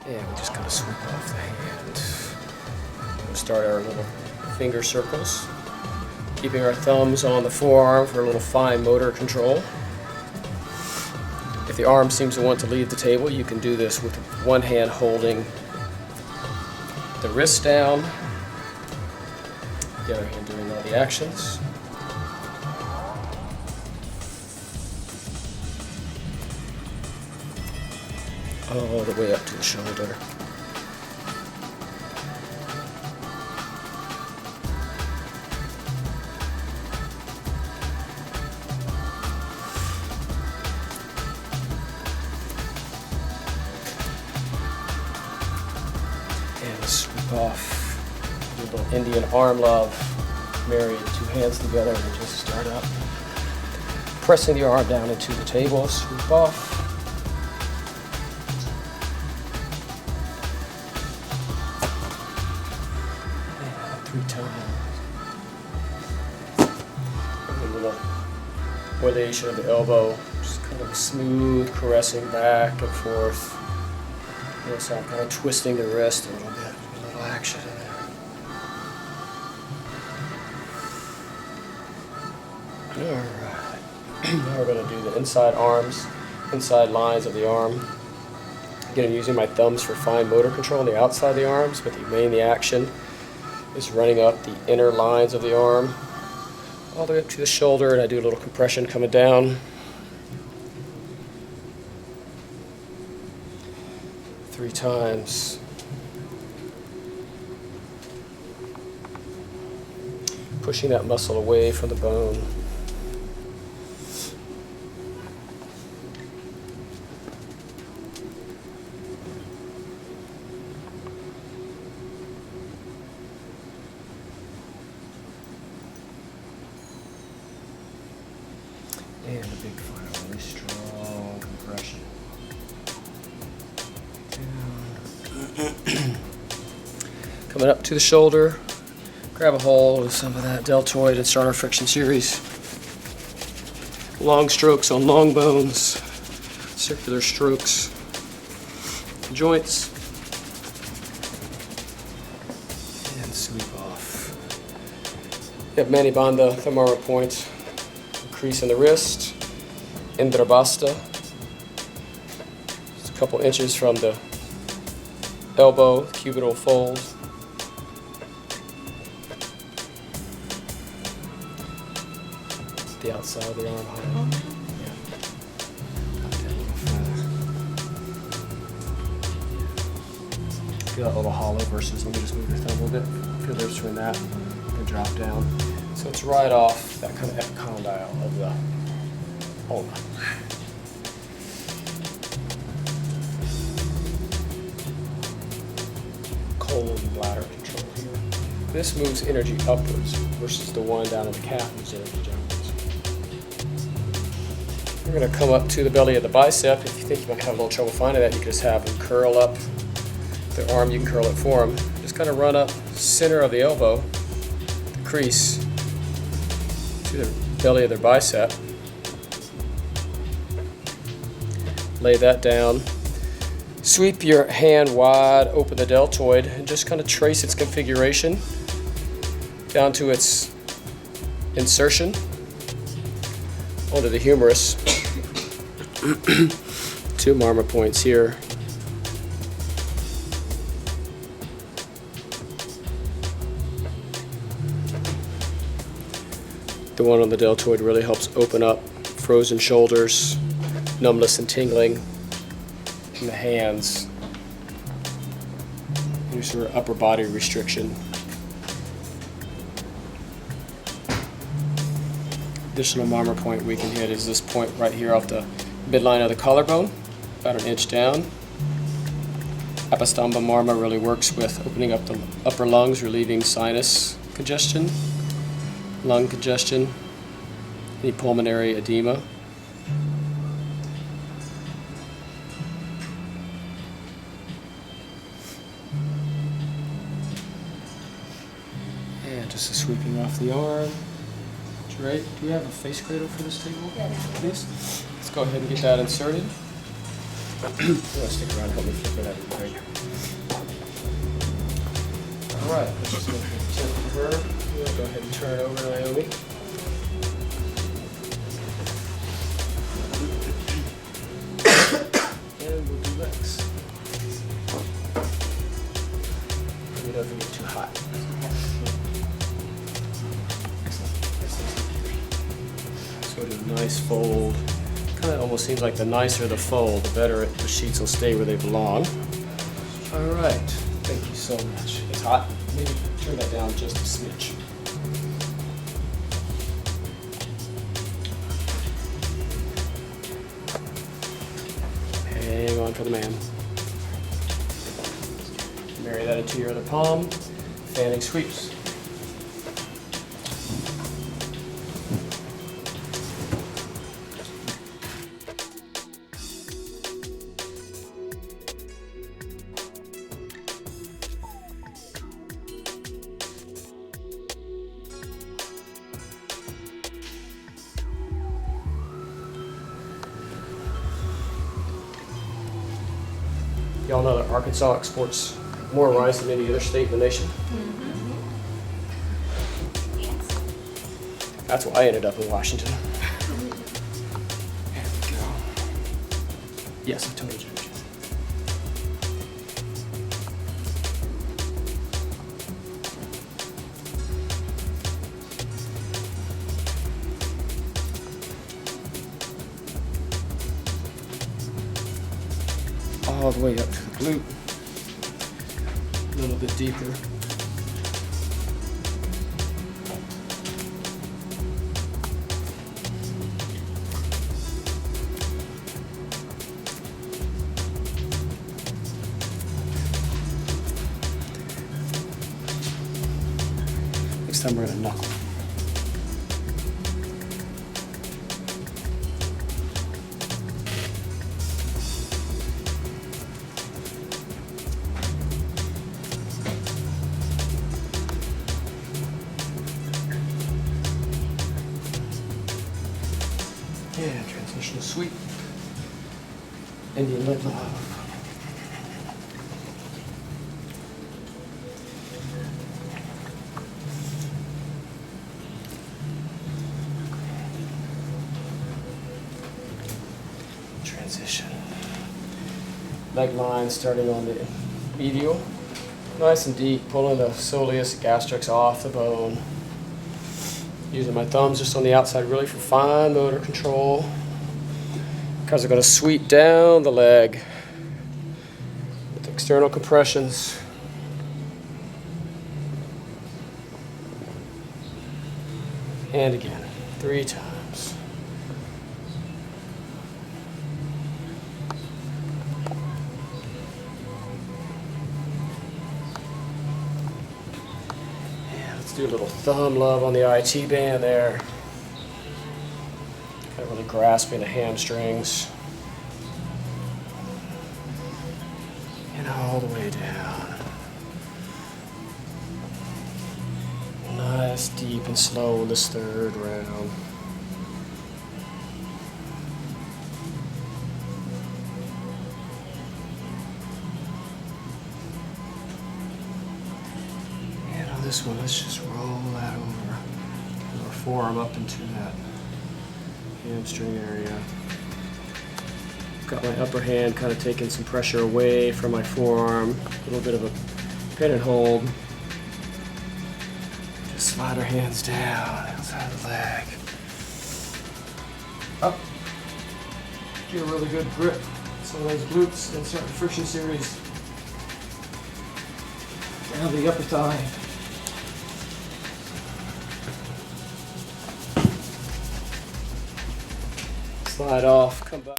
And we just kind of sweep off the hand. We'll start our little finger circles, keeping our thumbs on the forearm for a little fine motor control. If the arm seems to want to leave the table, you can do this with one hand holding the wrist down, the other hand doing all the actions. All the way up to the shoulder. And sweep off. Do a little Indian arm love. Marry two hands together and just start up. Pressing the arm down into the table, sweep off. And 3 times. And a little rotation of the elbow, just kind of a smooth caressing back and forth. So I'm kind of twisting the wrist a little bit, a little action in there. Alright, now we're going to do the inside arms, inside lines of the arm. Again, I'm using my thumbs for fine motor control on the outside of the arms, but the action is running up the inner lines of the arm, all the way up to the shoulder, and I do a little compression coming down. 3 times. Pushing that muscle away from the bone. And a big final, really strong compression. Coming up to the shoulder, grab a hold of some of that deltoid and start our friction series. Long strokes on long bones, circular strokes, joints, and sweep off. You have Mani Bandha, the Marma point, crease in the wrist, Indrabasta, just a couple inches from the elbow, cubital fold. The outside of the arm hollow. Yeah. Feel that little hollow versus, let me just move your thumb a little bit. Feel the difference between that and drop down. So it's right off that kind of epicondyle of the ulna. Colon bladder control here. This moves energy upwards versus the one down in the calf moves energy downwards. We're going to come up to the belly of the bicep. If you think you might have a little trouble finding that, you can just have them curl up the arm. You can curl it for them. Just kind of run up center of the elbow, the crease, to the belly of their bicep. Lay that down. Sweep your hand wide, open the deltoid, and just kind of trace its configuration down to its insertion onto the humerus. 2 Marma points here. The one on the deltoid really helps open up frozen shoulders, numbness and tingling in the hands, and sort of upper body restriction. Additional Marma point we can hit is this point right here off the midline of the collarbone, about an inch down. Apastamba Marma really works with opening up the upper lungs, relieving sinus congestion, lung congestion, any pulmonary edema. And just a sweeping off the arm. Right. Do we have a face cradle for this table? Yes. Please. Let's go ahead and get that inserted. You want to stick around and help me flip it out of the bag. Alright, let's just go ahead and tip for her. We'll go ahead and turn it over to Naomi. And we'll do legs. Let me know if it gets too hot. Let's go to a nice fold. Kind of almost seems like the nicer the fold, the better the sheets will stay where they belong. Alright, thank you so much. It's hot. Maybe turn that down just a smidge. Hang on for the man. Marry that into your other palm. Fanning sweeps. Y'all know that Arkansas exports more rice than any other state in the nation. Yes. That's why I ended up in Washington. There we go. Yes, I told you. All the way up to the glute, a little bit deeper. Next time we're gonna knuckle. Yeah, transitional sweep. Indian leg love. Transition. Leg line starting on the medial. Nice and deep, pulling the soleus gastrix off the bone. Using my thumbs just on the outside really for fine motor control. Because I'm going to sweep down the leg with external compressions. And again, 3 times. Do a little thumb love on the IT band there. Kind of really grasping the hamstrings. And all the way down. Nice, deep and slow in this third round. This one, let's just roll that over. Get our forearm up into that hamstring area. Got my upper hand kind of taking some pressure away from my forearm. A little bit of a pin and hold. Just slide our hands down outside the leg. Up. Get a really good grip. Some of those glutes and start the friction series. Down the upper thigh. Slide off, come back.